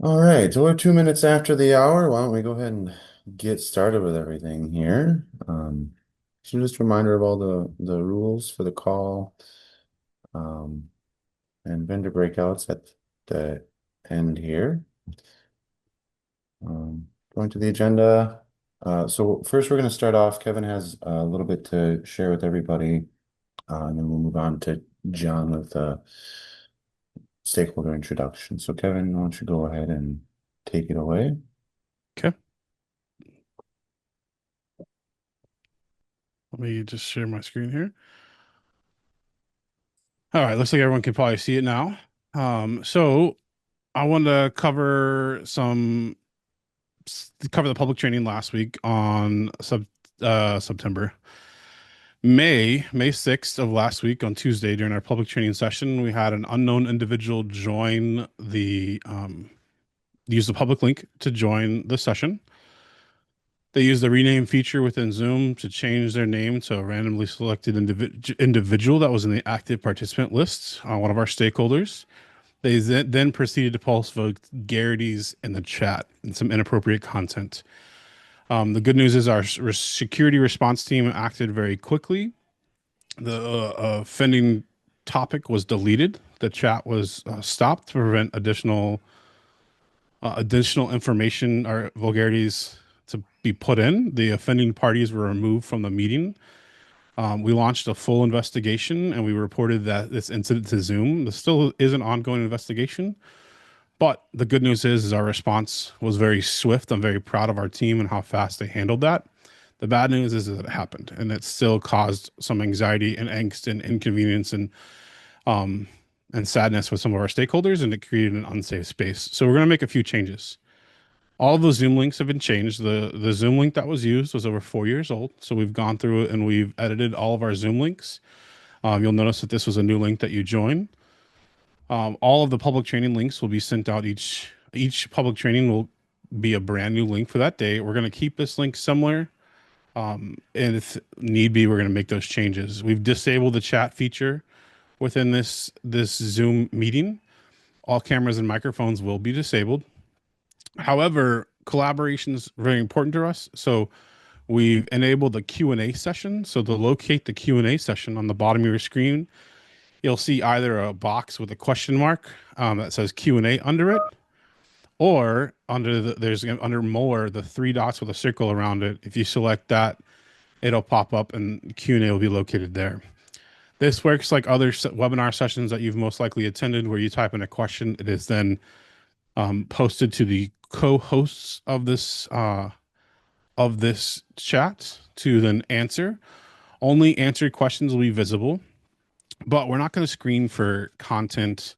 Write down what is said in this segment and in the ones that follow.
All right, so we're 2 minutes after the hour. Why don't we go ahead and get started with everything here? So just a reminder of all the rules for the call, um, and vendor breakouts at the end here. Going to the agenda. So first, we're going to start off. Kevin has a little bit to share with everybody, and then we'll move on to John with stakeholder introduction. So Kevin, why don't you go ahead and take it away? Okay. Let me just share my screen here. All right. Looks like everyone can probably see it now. So I wanted to cover the public training last week on September. May 6th of last week on Tuesday during our public training session, we had an unknown individual use the public link to join the session. They use the rename feature within Zoom to change their name to a randomly selected individual that was in the active participant list, one of our stakeholders. They then proceeded to post vulgarities in the chat and some inappropriate content. The good news is our security response team acted very quickly. The offending topic was deleted. The chat was stopped to prevent additional information or vulgarities to be put in. The offending parties were removed from the meeting. We launched a full investigation and we reported that this incident to Zoom. There still is an ongoing investigation, but the good news is our response was very swift. I'm very proud of our team and how fast they handled that. The bad news is that it happened and it still caused some anxiety and angst and inconvenience um, and sadness with some of our stakeholders, and it created an unsafe space. So we're going to make a few changes. All of the Zoom links have been changed. The Zoom link that was used was over 4 years old. So we've gone through it and we've edited all of our Zoom links. You'll notice that this was a new link that you join. All of the public training links will be sent out. Each public training will be a brand new link for that day. We're going to keep this link similar. And if need be, we're going to make those changes. We've disabled the chat feature within this Zoom meeting. All cameras and microphones will be disabled. However, collaboration is very important to us. So we've enabled the Q&A session. So to locate the Q&A session on the bottom of your screen, you'll see either a box with a question mark that says Q&A under it, or there's under more, the three dots with a circle around it. If you select that, it'll pop up and Q&A will be located there. This works like other webinar sessions that you've most likely attended where you type in a question. It is then posted to the co-hosts of this chat to then answer. Only answered questions will be visible, but we're not going to screen for content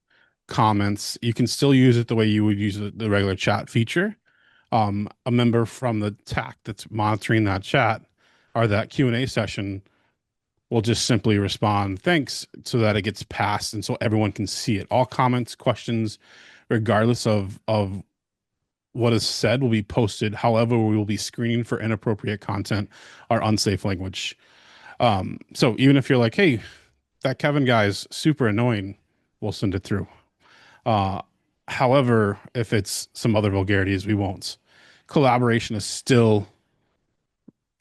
comments. You can still use it the way you would use the regular chat feature. A member from the TAC that's monitoring that chat or that Q&A session will just simply respond thanks so that it gets passed and so everyone can see it. All comments, questions, regardless of what is said, will be posted. However, we will be screening for inappropriate content or unsafe language. So even if you're like, hey, that Kevin guy is super annoying, we'll send it through. Uh, However, if it's some other vulgarities, we won't. Collaboration is still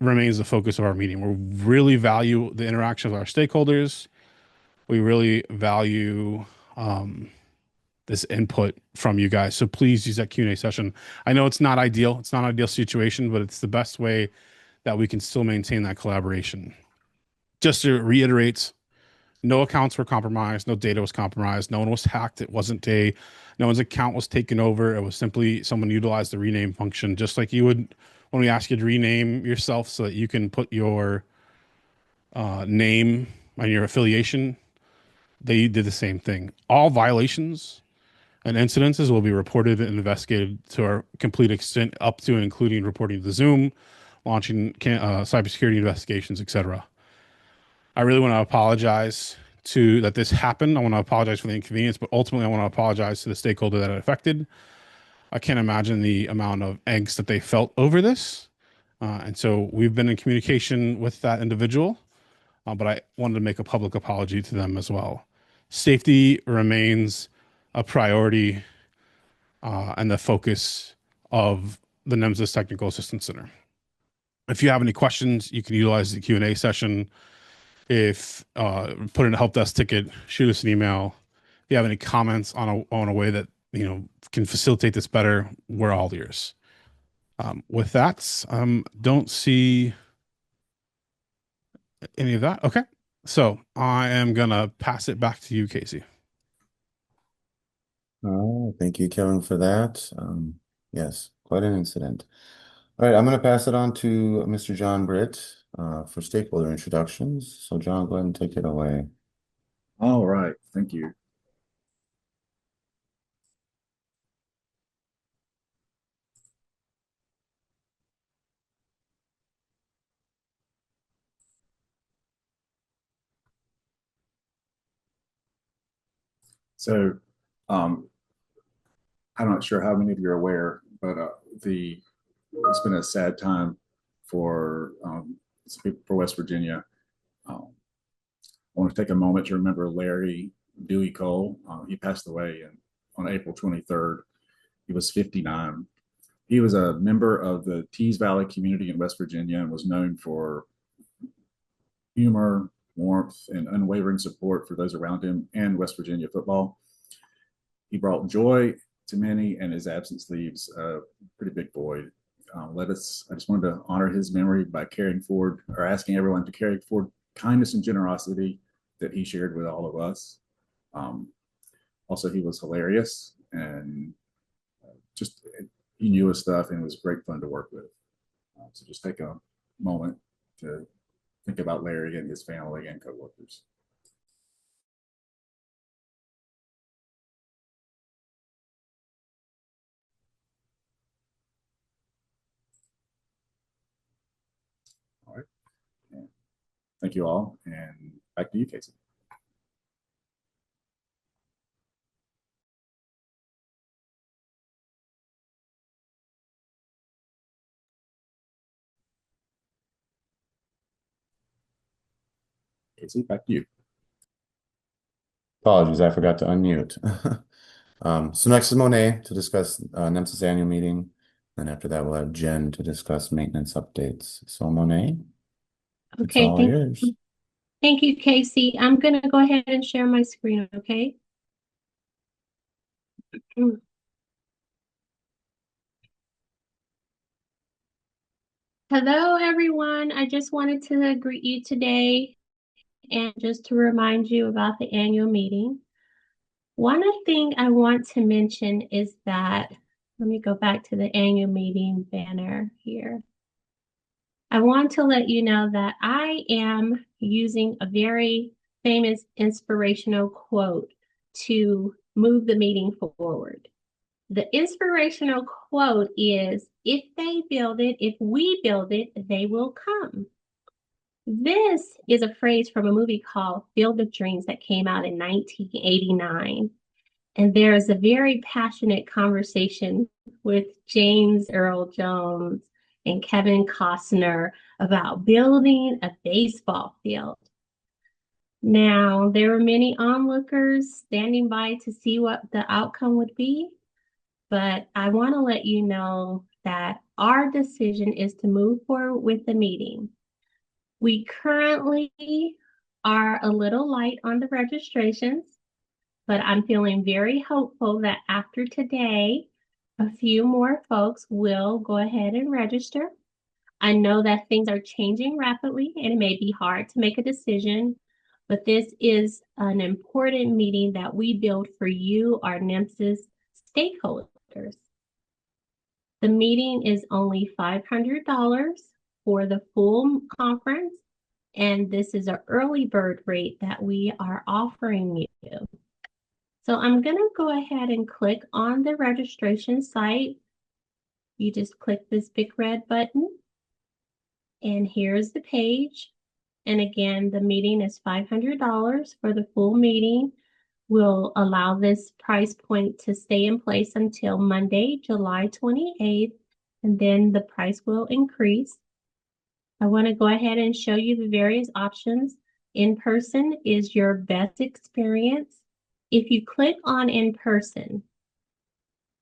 remains the focus of our meeting. We really value the interaction with our stakeholders. We really value this input from you guys. So please use that Q&A session. I know it's not ideal. It's not an ideal situation, but it's the best way that we can still maintain that collaboration. Just to reiterate, no accounts were compromised, no data was compromised, no one was hacked. No one's account was taken over. It was simply someone utilized the rename function, just like you would when we ask you to rename yourself so that you can put your name and your affiliation. They did the same thing. All violations and incidences will be reported and investigated to our complete extent, up to and including reporting to Zoom, launching cybersecurity investigations, etc. I really want to apologize to that this happened. I want to apologize for the inconvenience, but ultimately I want to apologize to the stakeholder that it affected. I can't imagine the amount of angst that they felt over this. And so we've been in communication with that individual, but I wanted to make a public apology to them as well. Safety remains a priority and the focus of the NEMSIS Technical Assistance Center. If you have any questions, you can utilize the Q&A session. If put in a help desk ticket, shoot us an email. If you have any comments on a way that can facilitate this better, we're all ears. With that, don't see any of that. Okay, so I am gonna pass it back to you, Casey. Oh, thank you, Kevin, for that. Yes, quite an incident. All right, I'm going to pass it on to Mr. John Britt for stakeholder introductions. So, John, go ahead and take it away. All right, thank you. So, I'm not sure how many of you are aware, but it's been a sad time for people for West Virginia. I want to take a moment to remember Larry Dewey Cole. He passed away on April 23rd. He was 59. He was a member of the Tees Valley community in West Virginia and was known for humor, warmth, and unwavering support for those around him and West Virginia football. He brought joy to many, and his absence leaves a pretty big void. I just wanted to honor his memory by carrying forward or asking everyone to carry forward kindness and generosity that he shared with all of us. Also, he was hilarious and just he knew his stuff and was great fun to work with. So just take a moment to think about Larry and his family and coworkers. All right. And thank you all, and back to you, Casey. Casey, back to you. Apologies, I forgot to unmute. So next is Monet to discuss NEMSIS annual meeting. Then after that, we'll have Jen to discuss maintenance updates. So Monet, it's Okay, all yours. thank you, Casey. I'm gonna go ahead and share my screen, okay? Hello, everyone. I just wanted to greet you today and just to remind you about the annual meeting. One thing I want to mention is that, let me go back to the annual meeting banner here. I want to let you know that I am using a very famous inspirational quote to move the meeting forward. The inspirational quote is, if they build it, if we build it, they will come. This is a phrase from a movie called Field of Dreams that came out in 1989. And there's a very passionate conversation with James Earl Jones and Kevin Costner about building a baseball field. Now, there were many onlookers standing by to see what the outcome would be, but I want to let you know that our decision is to move forward with the meeting. We currently are a little light on the registrations, but I'm feeling very hopeful that after today, a few more folks will go ahead and register. I know that things are changing rapidly and it may be hard to make a decision, but this is an important meeting that we build for you, our NEMSIS stakeholders. The meeting is only $500 for the full conference, and this is an early bird rate that we are offering you. So I'm going to go ahead and click on the registration site. You just click this big red button, and here's the page. And again, the meeting is $500 for the full meeting. We'll allow this price point to stay in place until Monday, July 28th, and then the price will increase. I want to go ahead and show you the various options. In person is your best experience. If you click on in person,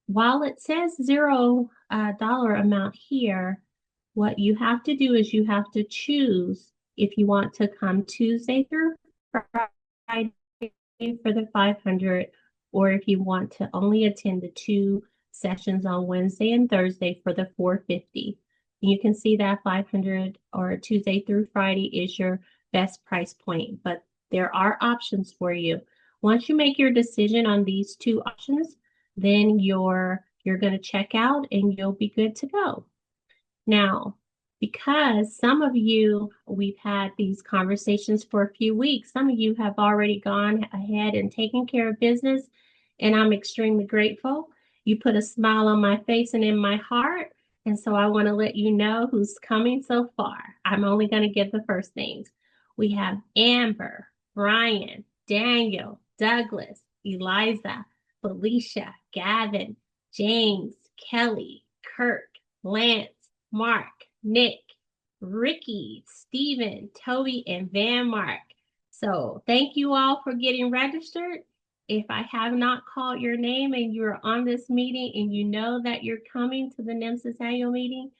while it says $0 amount here, what you have to do is you have to choose if you want to come Tuesday through Friday for the 500, or if you want to only attend the 2 sessions on Wednesday and Thursday for the 450. You can see that 500 or Tuesday through Friday is your best price point, but there are options for you. Once you make your decision on these 2 options, then you're going to check out and you'll be good to go. Now, because some of you, we've had these conversations for a few weeks, some of you have already gone ahead and taken care of business, and I'm extremely grateful. You put a smile on my face and in my heart, and so I want to let you know who's coming so far. I'm only going to give the first names. We have Amber, Brian, Daniel, Douglas, Eliza, Felicia, Gavin, James, Kelly, Kirk, Lance, Mark, Nick, Ricky, Steven, Toby, and Van Mark. So thank you all for getting registered. If I have not called your name and you're on this meeting and you know that you're coming to the NEMSIS annual meeting,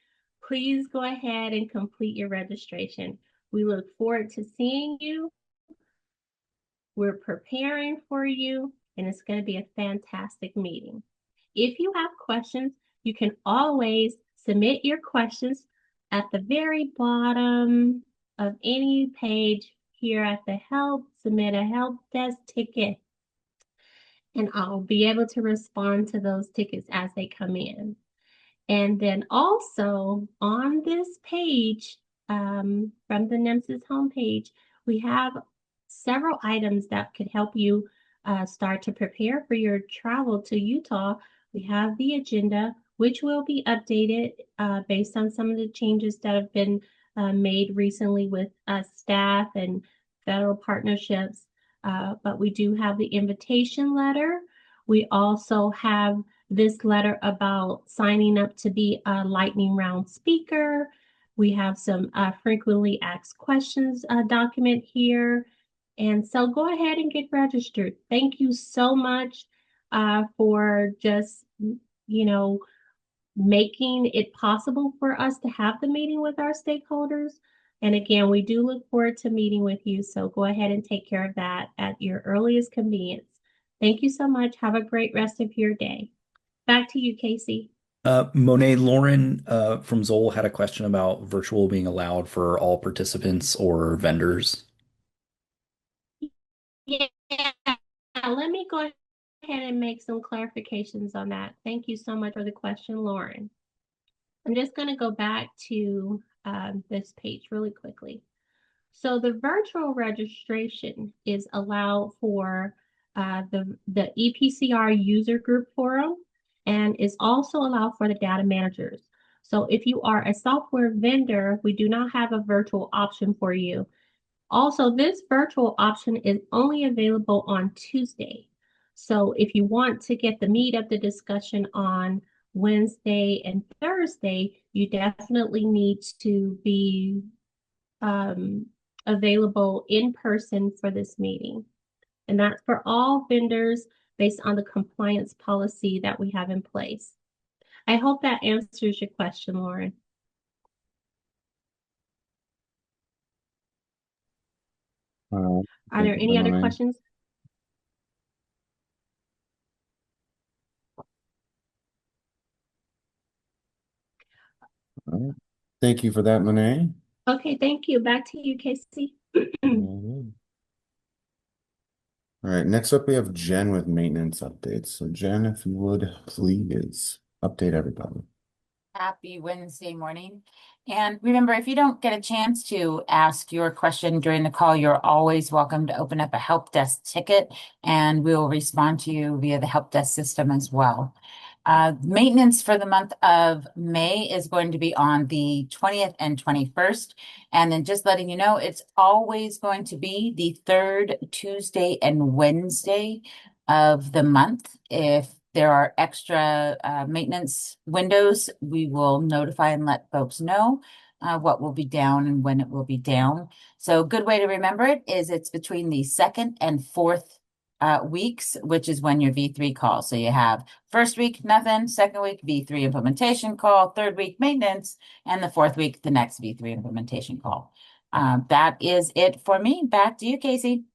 please go ahead and complete your registration. We look forward to seeing you. We're preparing for you, and it's going to be a fantastic meeting. If you have questions, you can always submit your questions at the very bottom of any page here at the help, submit a help desk ticket, and I'll be able to respond to those tickets as they come in. And then also on this page, from the NEMSIS homepage, we have several items that could help you start to prepare for your travel to Utah. We have the agenda, which will be updated based on some of the changes that have been made recently with staff and federal partnerships. But we do have the invitation letter. We also have this letter about signing up to be a lightning round speaker. We have some frequently asked questions document here. And so go ahead and get registered. Thank you so much for just, making it possible for us to have the meeting with our stakeholders. And again, we do look forward to meeting with you. So go ahead and take care of that at your earliest convenience. Thank you so much. Have a great rest of your day. Back to you, Casey. Monet, Lauren from Zoll had a question about virtual being allowed for all participants or vendors. Yeah, let me go ahead and make some clarifications on that. Thank you so much for the question, Lauren. I'm just going to go back to this page really quickly. So the virtual registration is allowed for the EPCR user group forum, and is also allowed for the data managers. So if you are a software vendor, we do not have a virtual option for you. Also, this virtual option is only available on Tuesday. So if you want to get the meat of the discussion on Wednesday and Thursday, you definitely need to be available in person for this meeting. And that's for all vendors based on the compliance policy that we have in place. I hope that answers your question, Lauren. Are there any other questions? All right. Thank you for that, Monet. Okay, thank you. Back to you, Casey. All right, next up we have Jen with maintenance updates. So Jen, if you would please update everybody. Happy Wednesday morning. And remember, if you don't get a chance to ask your question during the call, you're always welcome to open up a help desk ticket and we'll respond to you via the help desk system as well. Maintenance for the month of May is going to be on the 20th and 21st. And then just letting you know, it's always going to be the third Tuesday and Wednesday of the month. If there are extra maintenance windows, we will notify and let folks know what will be down and when it will be down. So a good way to remember it is it's between the second and fourth weeks, which is when your V3 call. So you have first week, nothing, second week, V3 implementation call, third week, maintenance, and the fourth week, the next V3 implementation call. That is it for me. Back to you, Casey.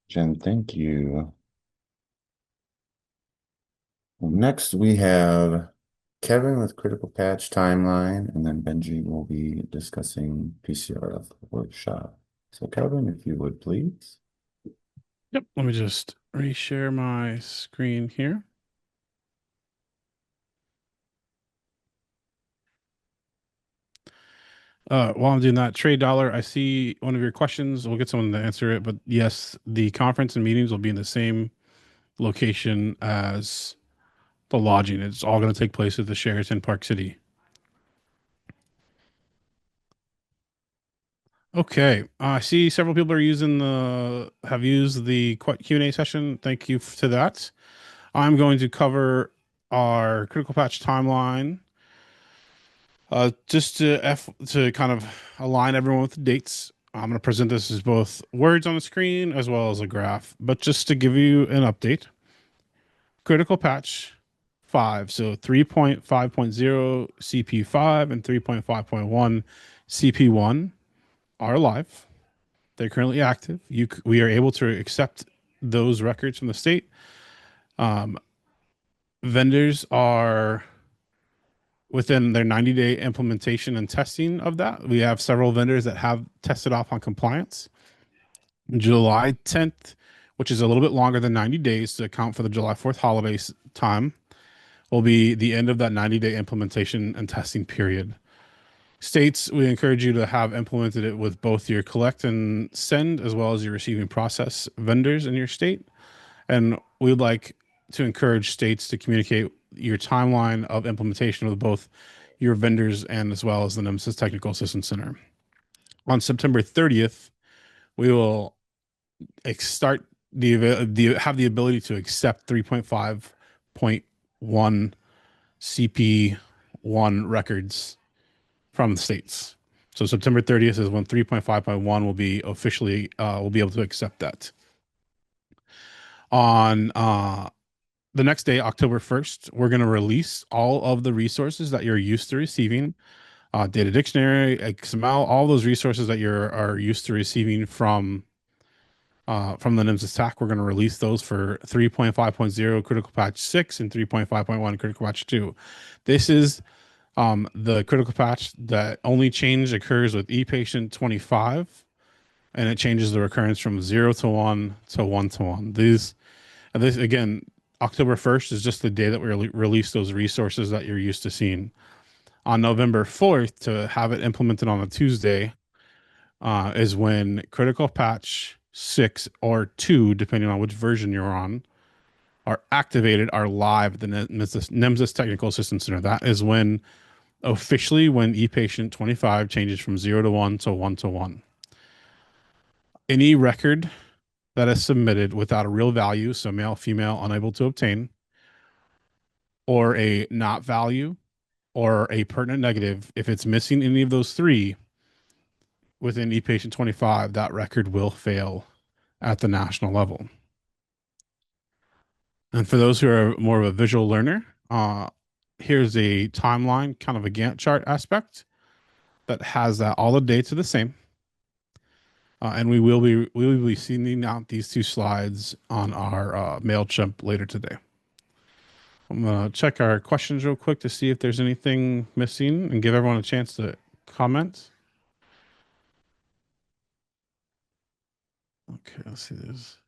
Jen, thank you. Next, we have Kevin with Critical Patch Timeline, and then Bengie will be discussing PCRF workshop. So Kevin, if you would please. Yep, let me just reshare my screen here. While I'm doing that, Trade Dollar, I see one of your questions. We'll get someone to answer it, but yes, the conference and meetings will be in the same location as the lodging. It's all going to take place at the Sheraton Park City. Okay, I see several people have used the Q&A session. Thank you to that. I'm going to cover our critical patch timeline. Just to kind of align everyone with the dates. I'm going to present this as both words on the screen as well as a graph, but just to give you an update. Critical patch 5, so 3.5.0 CP5 and 3.5.1 CP1 are live. They're currently active. We are able to accept those records from the state. Vendors are within their 90-day implementation and testing of that. We have several vendors that have tested off on compliance. July 10th, which is a little bit longer than 90 days to account for the July 4th holiday time, will be the end of that 90-day implementation and testing period. States, we encourage you to have implemented it with both your collect and send as well as your receiving process vendors in your state. And we would like to encourage states to communicate your timeline of implementation with both your vendors and as well as the NEMSIS Technical Assistance Center. On September 30th, we will have the ability to accept 3.5.1 CP1 records from the states. So September 30th is when 3.5.1 will be officially we'll be able to accept that. On the next day, October 1st, we're going to release all of the resources that you're used to receiving. Data Dictionary, XML, all those resources that are used to receiving from the NEMSIS TAC. We're going to release those for 3.5.0 Critical Patch 6 and 3.5.1 Critical Patch 2. This is the critical patch that only change occurs with ePatient 25, and it changes the recurrence from 0 to 1 to 1 to 1. This again, October 1st is just the day that we release those resources that you're used to seeing. On November 4th, to have it implemented on a Tuesday, is when critical patch 6 or 2, depending on which version you're on, are activated, are live at the NEMSIS Technical Assistance Center. That is when ePatient 25 changes from 0 to 1 to 1 to 1. Any record that is submitted without a real value, so male, female, unable to obtain, or a not value, or a pertinent negative, if it's missing any of those three within ePatient 25, that record will fail at the national level. And for those who are more of a visual learner, here's a timeline, kind of a Gantt chart aspect that has all the dates are the same. And we will be sending out these two slides on our MailChimp later today. I'm going to check our questions real quick to see if there's anything missing and give everyone a chance to comment. Okay, let's see this.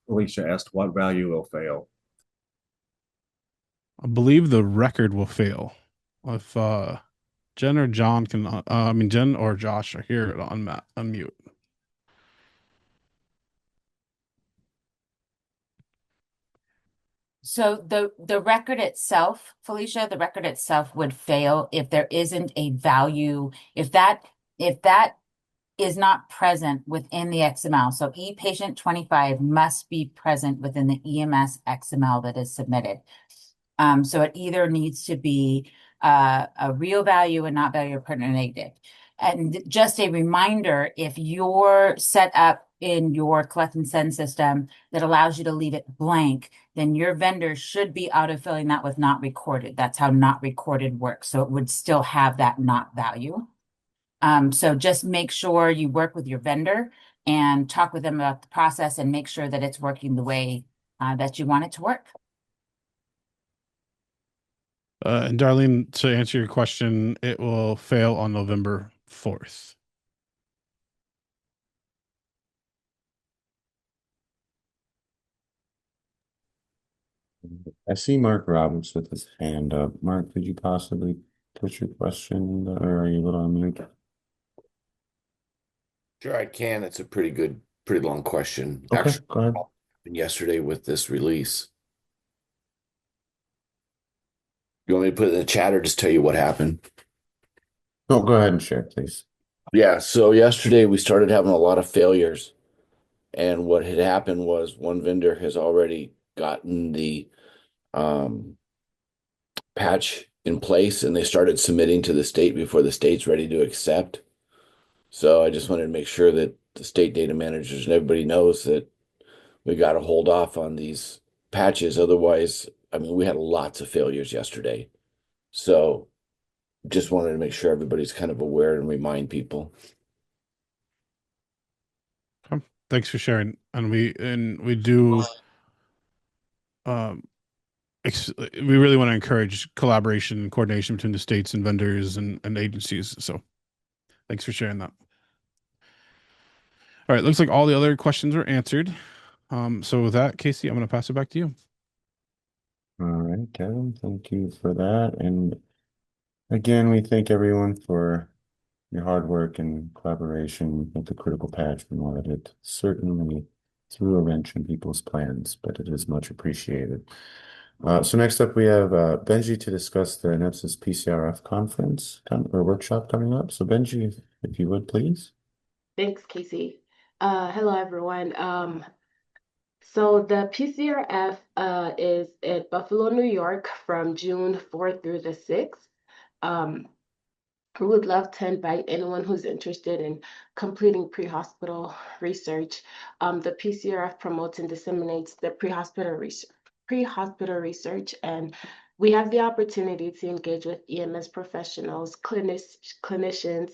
Alicia asked what value will fail. I believe the record will fail. If Jen or John can, Jen or Josh are here on unmute. So the record itself, Felicia, the record itself would fail if there isn't a value, if that is not present within the XML. So ePatient 25 must be present within the EMS XML that is submitted. So it either needs to be a real value and not value or pertinent negative. And just a reminder, if you're set up in your collect and send system that allows you to leave it blank, then your vendor should be auto-filling that with not recorded. That's how not recorded works. So it would still have that not value. So just make sure you work with your vendor and talk with them about the process and make sure that it's working the way that you want it to work. And Darlene, to answer your question, it will fail on November 4th. I see Mark Roberts with his hand up. Mark, could you possibly put your question, or are you a little on mute? Sure, I can. It's a pretty long question. Okay, Actually, go ahead. yesterday with this release. You want me to put it in the chat or just tell you what happened? No, go ahead and share, please. Yeah, so yesterday we started having a lot of failures. And what had happened was one vendor has already gotten the patch in place and they started submitting to the state before the state's ready to accept. So I just wanted to make sure that the state data managers and everybody knows that we got to hold off on these patches. Otherwise, I mean, we had lots of failures yesterday. So just wanted to make sure everybody's kind of aware and remind people. Thanks for sharing. And we do we really want to encourage collaboration and coordination between the states and vendors and agencies. So thanks for sharing that. All right, looks like all the other questions are answered. So with that, Casey, I'm going to pass it back to you. All right, Kevin, thank you for that. And again, we thank everyone for your hard work and collaboration with the critical patch and all that. It certainly threw a wrench in people's plans, but it is much appreciated. So next up, we have Bengie to discuss the NEMSIS-PCRF conference or workshop coming up. So Bengie, if you would, please. Thanks, Casey. Hello, everyone. So the PCRF is at Buffalo, New York from June 4th through the 6th. We would love to invite anyone who's interested in completing pre-hospital research. The PCRF promotes and disseminates the pre-hospital research, and we have the opportunity to engage with EMS professionals, clinicians,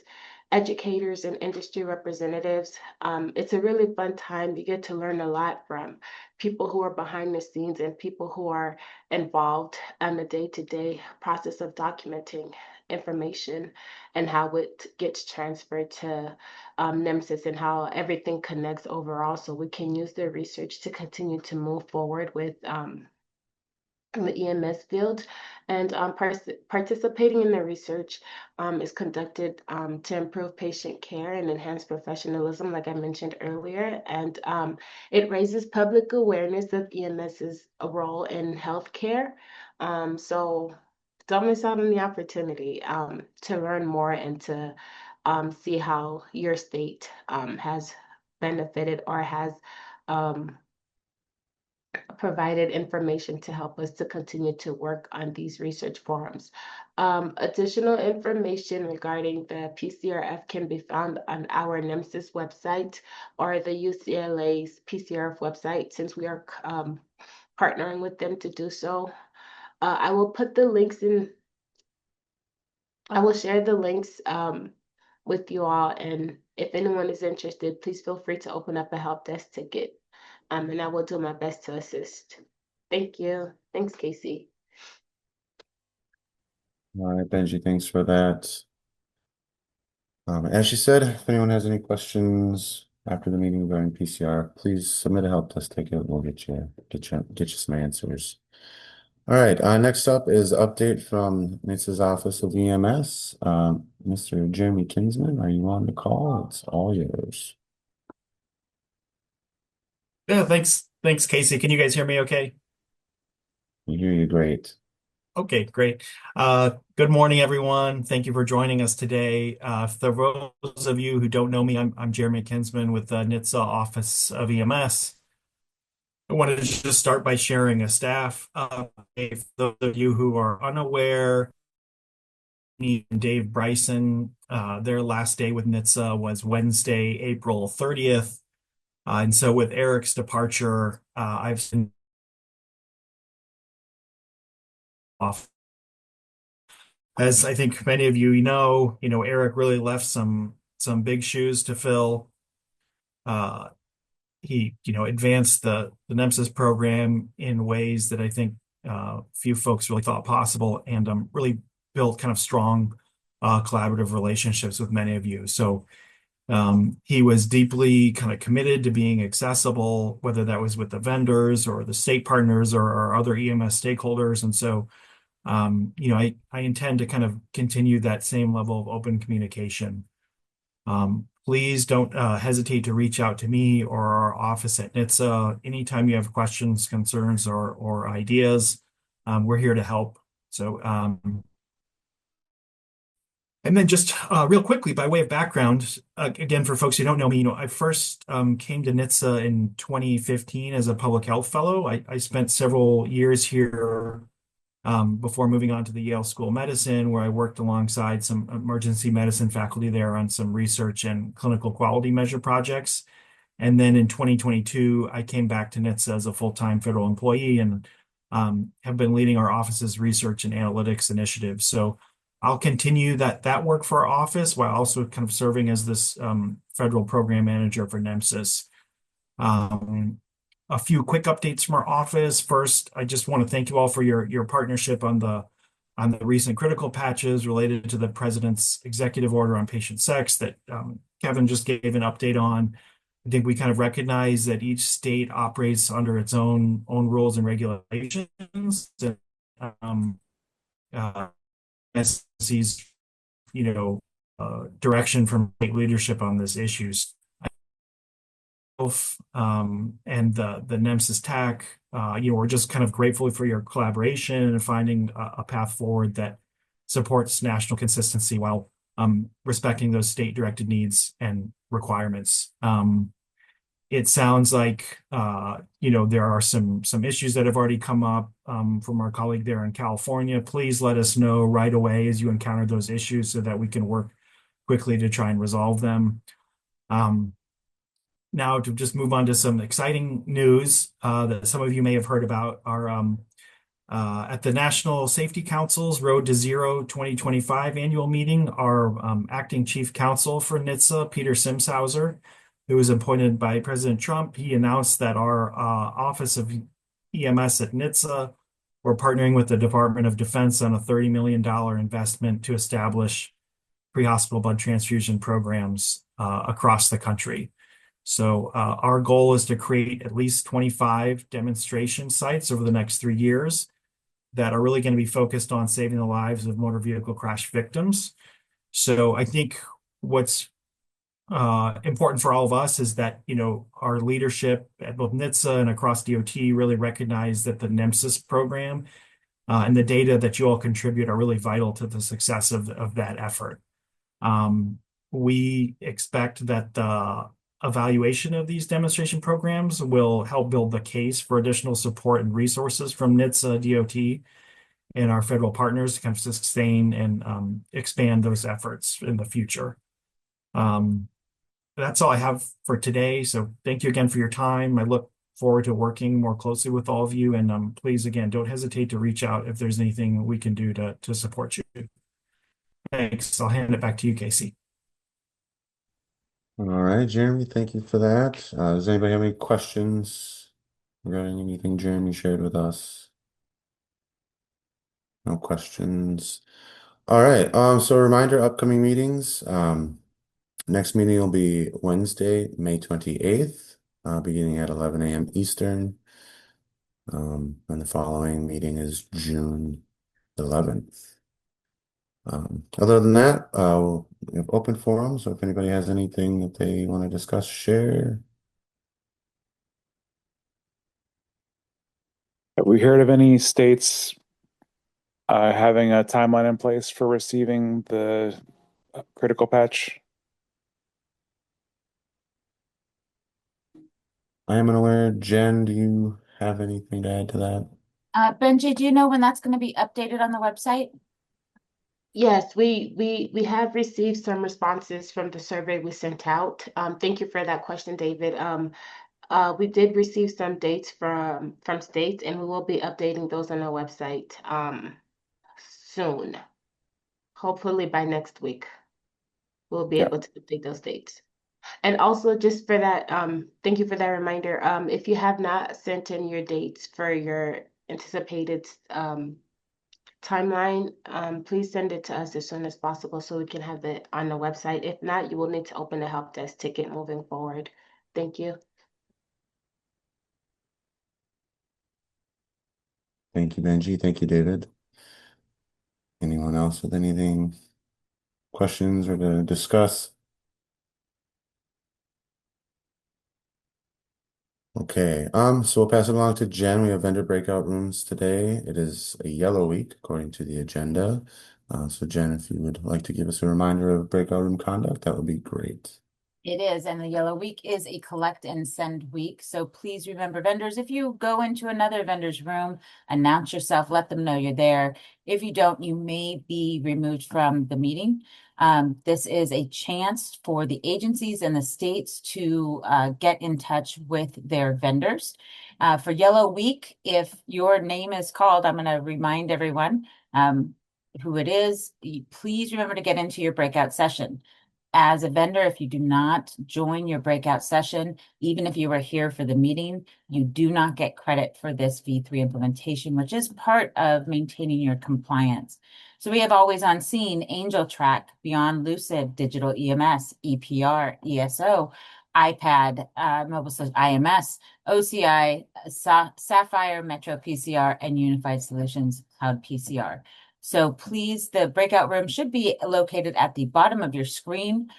educators, and industry representatives. It's a really fun time. You get to learn a lot from people who are behind the scenes and people who are involved in the day-to-day process of documenting information and how it gets transferred to NEMSIS and how everything connects overall, so we can use the research to continue to move forward with the EMS field. And participating in the research is conducted to improve patient care and enhance professionalism, like I mentioned earlier. And it raises public awareness of EMS's role in healthcare. So don't miss out on the opportunity to learn more and to see how your state has benefited or has provided information to help us to continue to work on these research forums. Additional information regarding the PCRF can be found on our NEMSIS website or the UCLA's PCRF website, since we are partnering with them to do so. I will put the links in, I will share the links with you all, and if anyone is interested, please feel free to open up a help desk ticket. And I will do my best to assist. Thank you. Thanks, Casey. All right, Benji, thanks for that. As she said, if anyone has any questions after the meeting regarding PCR, please submit a help desk ticket. We'll get you some answers. All right, next up is update from NHTSA's Office of EMS. Mr. Jeremy Kinsman, are you on the call? It's all yours. Yeah, thanks, Casey. Can you guys hear me okay? We hear you great. Okay, great. Good morning, everyone. Thank you for joining us today. For those of you who don't know me, I'm Jeremy Kinsman with the NHTSA Office of EMS. I wanted to just start by sharing a staff update for those of you who are unaware. and Dave Bryson, their last day with NHTSA was Wednesday, April 30th. And so with Eric's departure, I've been off. As I think many of you know, Eric really left some big shoes to fill. He, advanced the NEMSIS program in ways that I think few folks really thought possible, and really built kind of strong collaborative relationships with many of you. So he was deeply kind of committed to being accessible, whether that was with the vendors or the state partners or other EMS stakeholders. And so, I intend to kind of continue that same level of open communication. Please don't hesitate to reach out to me or our office at NHTSA anytime you have questions, concerns, or ideas. We're here to help. So, and then just real quickly, by way of background, again, for folks who don't know me, I first came to NHTSA in 2015 as a public health fellow. I spent several years here before moving on to the Yale School of Medicine, where I worked alongside some emergency medicine faculty there on some research and clinical quality measure projects. And then in 2022, I came back to NHTSA as a full-time federal employee and have been leading our office's research and analytics initiatives. So I'll continue that work for our office while also kind of serving as this federal program manager for NEMSIS. A few quick updates from our office. First, I just want to thank you all for your partnership on the recent critical patches related to the president's executive order on patient sex that Kevin just gave an update on. I think we kind of recognize that each state operates under its own rules and regulations. Sees, direction from state leadership on this issues. And the NEMSIS TAC, we're just kind of grateful for your collaboration and finding a path forward that supports national consistency while respecting those state-directed needs and requirements. It sounds like there are some issues that have already come up from our colleague there in California. Please let us know right away as you encounter those issues so that we can work quickly to try and resolve them. Now to just move on to some exciting news that some of you may have heard about are at the National Safety Council's Road to Zero 2025 annual meeting, our acting chief counsel for NHTSA, Peter Simshauser, who was appointed by President Trump, he announced that our Office of EMS at NHTSA, we're partnering with the Department of Defense on a $30 million investment to establish pre-hospital blood transfusion programs across the country. So our goal is to create at least 25 demonstration sites over the next 3 years that are really going to be focused on saving the lives of motor vehicle crash victims. So I think what's important for all of us is that, our leadership at both NHTSA and across DOT really recognize that the NEMSIS program and the data that you all contribute are really vital to the success of that effort. We expect that the evaluation of these demonstration programs will help build the case for additional support and resources from NHTSA, DOT, and our federal partners to kind of sustain and expand those efforts in the future. That's all I have for today. So thank you again for your time. I look forward to working more closely with all of you. And please, again, don't hesitate to reach out if there's anything we can do to support you. Thanks. I'll hand it back to you, Casey. All right, Jeremy, thank you for that. Does anybody have any questions regarding anything Jeremy shared with us? No questions. All right. So a reminder, upcoming meetings. Next meeting will be Wednesday, May 28th, beginning at 11 a.m. Eastern. And the following meeting is June 11th. Other than that, we have open forum, so if anybody has anything that they want to discuss, share. Have we heard of any states having a timeline in place for receiving the critical patch? I am unaware. Jen, do you have anything to add to that? Bengie, do you know when that's going to be updated on the website? Yes, we have received some responses from the survey we sent out. Thank you for that question, David. We did receive some dates from states, and we will be updating those on our website soon. Hopefully by next week, we'll be Yeah. able to update those dates. And also just for that, thank you for that reminder. If you have not sent in your dates for your anticipated timeline, please send it to us as soon as possible so we can have it on the website. If not, you will need to open a help desk ticket moving forward. Thank you. Thank you, Benji. Thank you, David. Anyone else with anything, questions or to discuss? Okay, so we'll pass it along to Jen. We have vendor breakout rooms today. It is a yellow week according to the agenda. So Jen, if you would like to give us a reminder of breakout room conduct, that would be great. It is, and the yellow week is a collect and send week. So please remember, vendors, if you go into another vendor's room, announce yourself, let them know you're there. If you don't, you may be removed from the meeting. This is a chance for the agencies and the states to get in touch with their vendors. For Yellow Week, if your name is called, I'm going to remind everyone who it is. Please remember to get into your breakout session. As a vendor, if you do not join your breakout session, even if you were here for the meeting, you do not get credit for this V3 implementation, which is part of maintaining your compliance. So we have Always On Scene, Angel Track, Beyond Lucid, Digital EMS, EPR, ESO, iPad, Mobile IMS, OCI, Sapphire, Metro PCR, and Unified Solutions Cloud PCR. So please, the breakout room should be located at the bottom of your screen.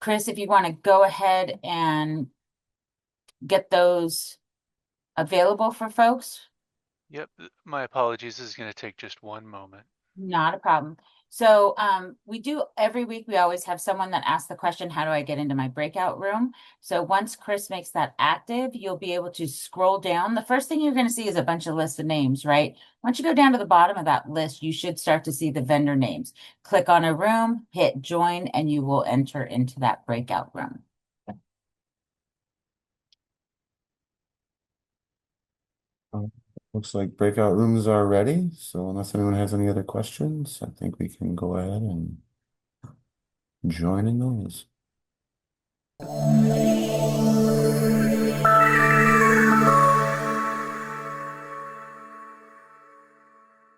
Chris, if you want to go ahead and get those available for folks. Yep, my apologies. This is going to take just one moment. Not a problem. So we do every week, we always have someone that asks the question, how do I get into my breakout room? So once Chris makes that active, you'll be able to scroll down. The first thing you're going to see is a bunch of lists of names, right? Once you go down to the bottom of that list, you should start to see the vendor names. Click on a room, hit join, and you will enter into that breakout room. Looks like breakout rooms are ready. So unless anyone has any other questions, I think we can go ahead and join in those.